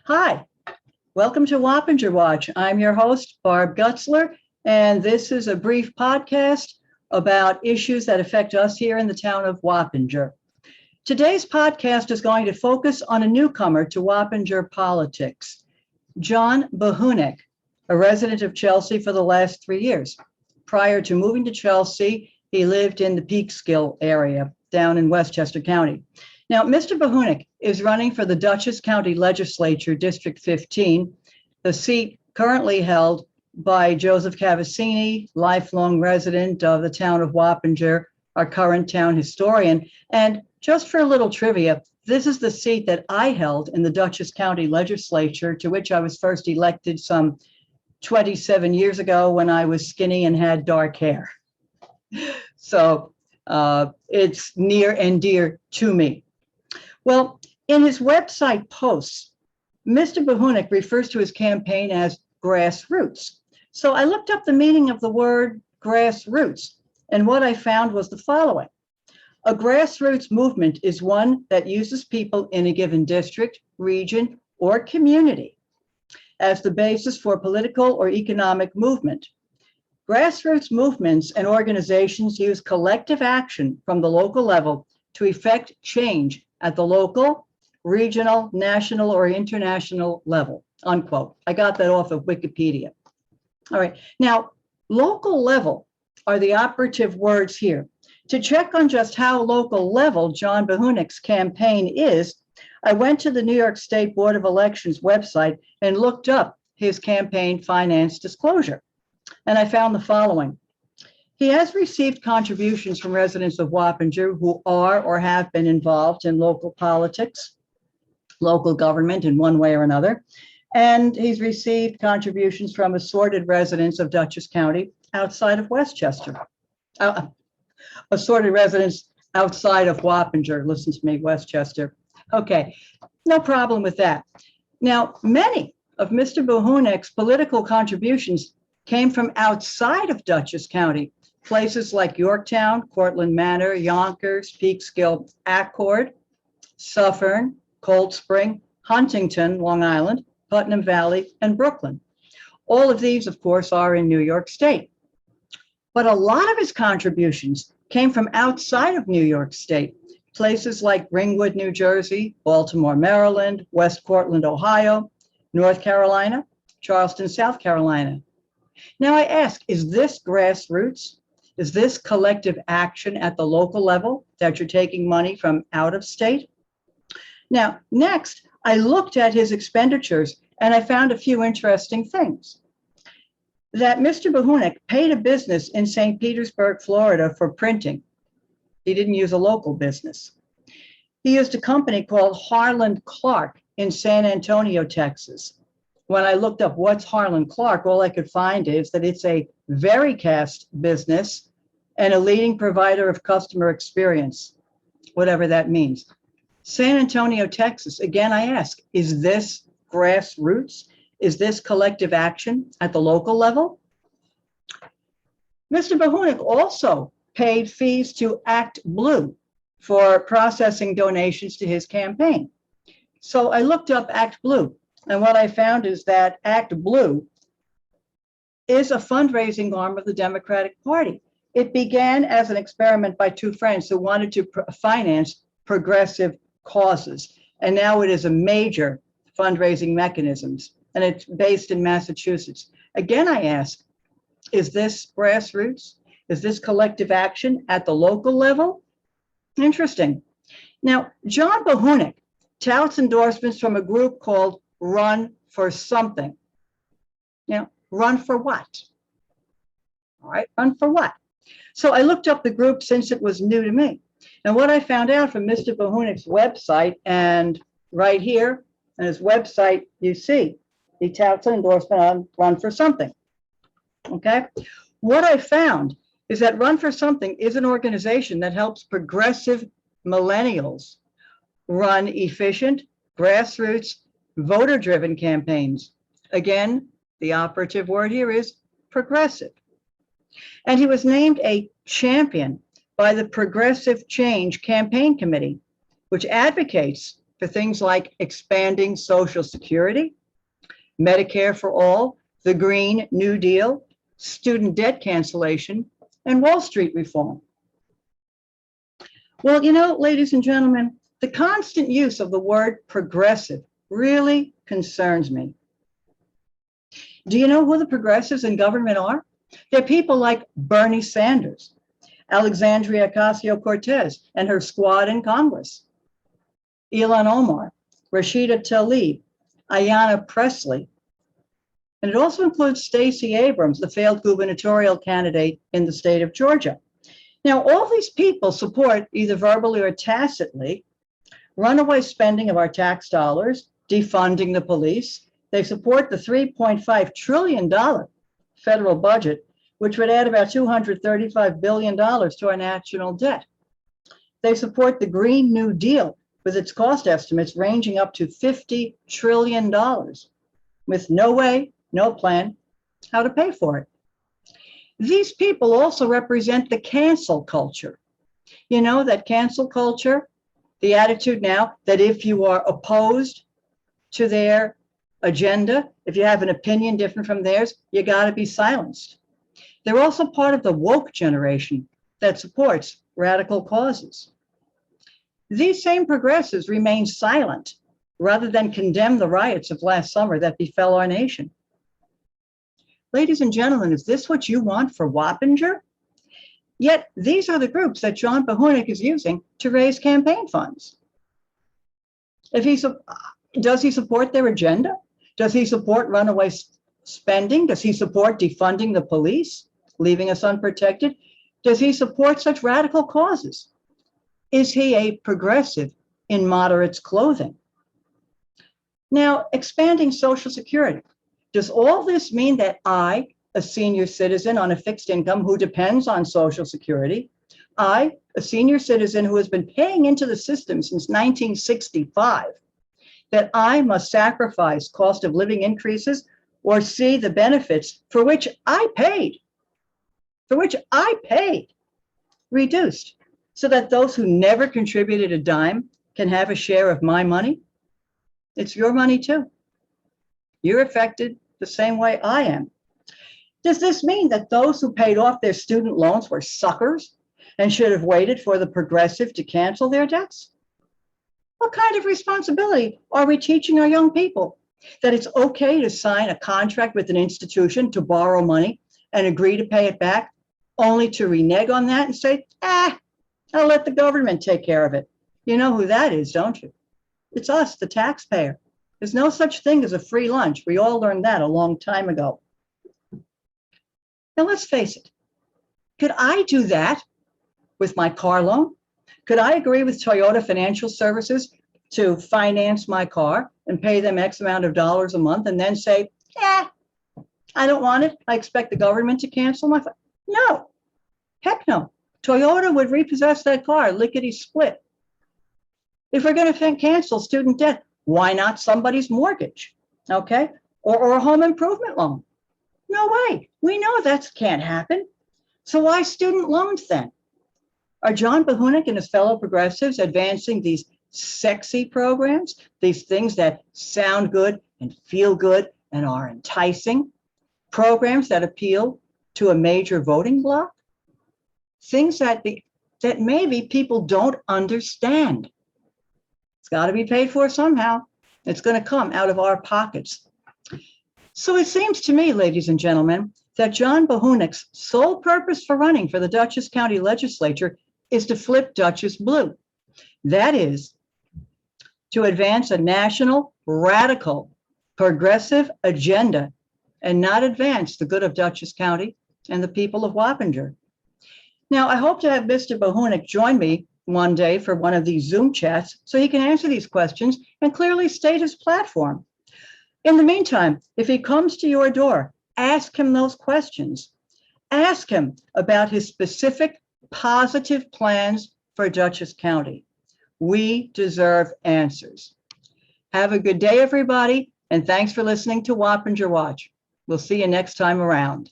Hi, welcome to Wappinger Watch. I'm your host, Barb Gutzler, and this is a brief podcast about issues that affect us here in the town of Wappinger. Today's podcast is going to focus on a newcomer to Wappinger politics, John Bohuniek, a resident of Chelsea for the last 3 years. Prior to moving to Chelsea, he lived in the Peekskill area down in Westchester County. Now, Mr. Bohuniek is running for the Dutchess County Legislature, District 15, the seat currently held by Joseph Cavassini, lifelong resident of the town of Wappinger, our current town historian. And just for a little trivia, this is the seat that I held in the Dutchess County Legislature, to which I was first elected some 27 years ago when I was skinny and had dark hair. So it's near and dear to me. Well, in his website posts, Mr. Bohuniek refers to his campaign as grassroots. So I looked up the meaning of the word grassroots, and what I found was the following. A grassroots movement is one that uses people in a given district, region, or community as the basis for political or economic movement. Grassroots movements and organizations use collective action from the local level to effect change at the local, regional, national, or international level, unquote. I got that off of Wikipedia. All right, now, local level are the operative words here. To check on just how local level John Bohuniek's campaign is, I went to the New York State Board of Elections website and looked up his campaign finance disclosure. And I found the following. He has received contributions from residents of Wappinger who are or have been involved in local politics, local government in one way or another. And he's received contributions from assorted residents of Dutchess County outside of Westchester. Assorted residents outside of Wappinger. Listen to me, Westchester. Okay, no problem with that. Now, many of Mr. Bohuniek's political contributions came from outside of Dutchess County, places like Yorktown, Cortlandt Manor, Yonkers, Peekskill, Accord, Suffern, Cold Spring, Huntington, Long Island, Putnam Valley, and Brooklyn. All of these, of course, are in New York State. But a lot of his contributions came from outside of New York State, places like Ringwood, New Jersey, Baltimore, Maryland, West Cortland, Ohio, North Carolina, Charleston, South Carolina. Now I ask, is this grassroots? Is this collective action at the local level that you're taking money from out of state? Now, next, I looked at his expenditures and I found a few interesting things. That Mr. Bohuniek paid a business in St. Petersburg, Florida for printing. He didn't use a local business. He used a company called Harlan Clark in San Antonio, Texas. When I looked up what's Harlan Clark, all I could find is that it's a Vericast business and a leading provider of customer experience, whatever that means. San Antonio, Texas, again, I ask, is this grassroots? Is this collective action at the local level? Mr. Bohuniek also paid fees to Act Blue for processing donations to his campaign. So I looked up Act Blue. And what I found is that Act Blue is a fundraising arm of the Democratic Party. It began as an experiment by two friends who wanted to finance progressive causes. And now it is a major fundraising mechanism. And it's based in Massachusetts. Again, I ask, is this grassroots? Is this collective action at the local level? Interesting. Now, John Bohuniek touts endorsements from a group called Run for Something. Now, run for what? All right, run for what? So I looked up the group since it was new to me. And what I found out from Mr. Bohuniek's website, and right here on his website, you see, he touts an endorsement on Run for Something. Okay? What I found is that Run for Something is an organization that helps progressive millennials run efficient, grassroots, voter-driven campaigns. Again, the operative word here is progressive. And he was named a champion by the Progressive Change Campaign Committee, which advocates for things like expanding Social Security, Medicare for all, the Green New Deal, student debt cancellation, and Wall Street reform. Well, ladies and gentlemen, the constant use of the word progressive really concerns me. Do you know who the progressives in government are? They're people like Bernie Sanders, Alexandria Ocasio-Cortez and her squad in Congress, Ilhan Omar, Rashida Tlaib, Ayanna Pressley, and it also includes Stacey Abrams, the failed gubernatorial candidate in the state of Georgia. Now, all these people support, either verbally or tacitly, runaway spending of our tax dollars, defunding the police. They support the $3.5 trillion federal budget, which would add about $235 billion to our national debt. They support the Green New Deal with its cost estimates ranging up to $50 trillion, with no way, no plan how to pay for it. These people also represent the cancel culture. You know, that cancel culture, the attitude now that if you are opposed to their agenda, if you have an opinion different from theirs, you got to be silenced. They're also part of the woke generation that supports radical causes. These same progressives remain silent rather than condemn the riots of last summer that befell our nation. Ladies and gentlemen, is this what you want for Wappinger? Yet these are the groups that John Bohuniek is using to raise campaign funds. Does he support their agenda? Does he support runaway spending? Does he support defunding the police, leaving us unprotected? Does he support such radical causes? Is he a progressive in moderate's clothing? Now, expanding Social Security. Does all this mean that I, a senior citizen on a fixed income who depends on Social Security, I, a senior citizen who has been paying into the system since 1965, that I must sacrifice cost of living increases or see the benefits for which I paid reduced, so that those who never contributed a dime can have a share of my money? It's your money too. You're affected the same way I am. Does this mean that those who paid off their student loans were suckers and should have waited for the progressive to cancel their debts? What kind of responsibility are we teaching our young people? That it's okay to sign a contract with an institution to borrow money and agree to pay it back, only to renege on that and say, I'll let the government take care of it. You know who that is, don't you? It's us, the taxpayer. There's no such thing as a free lunch. We all learned that a long time ago. Now, let's face it. Could I do that with my car loan? Could I agree with Toyota Financial Services to finance my car and pay them X amount of dollars a month and then say, I don't want it. I expect the government to cancel my phone? No, heck no. Toyota would repossess that car, lickety-split. If we're going to cancel student debt, why not somebody's mortgage, okay? Or a home improvement loan? No way. We know that can't happen. So why student loans then? Are John Bohuniek and his fellow progressives advancing these sexy programs, these things that sound good and feel good and are enticing, programs that appeal to a major voting bloc? Things that maybe people don't understand. It's got to be paid for somehow. It's going to come out of our pockets. So it seems to me, ladies and gentlemen, that John Bohuniek's sole purpose for running for the Dutchess County Legislature is to flip Dutchess blue. That is, to advance a national, radical, progressive agenda and not advance the good of Dutchess County and the people of Wappinger. Now, I hope to have Mr. Bohuniek join me one day for one of these Zoom chats so he can answer these questions and clearly state his platform. In the meantime, if he comes to your door, ask him those questions. Ask him about his specific positive plans for Dutchess County. We deserve answers. Have a good day, everybody, and thanks for listening to Wappinger Watch. We'll see you next time around.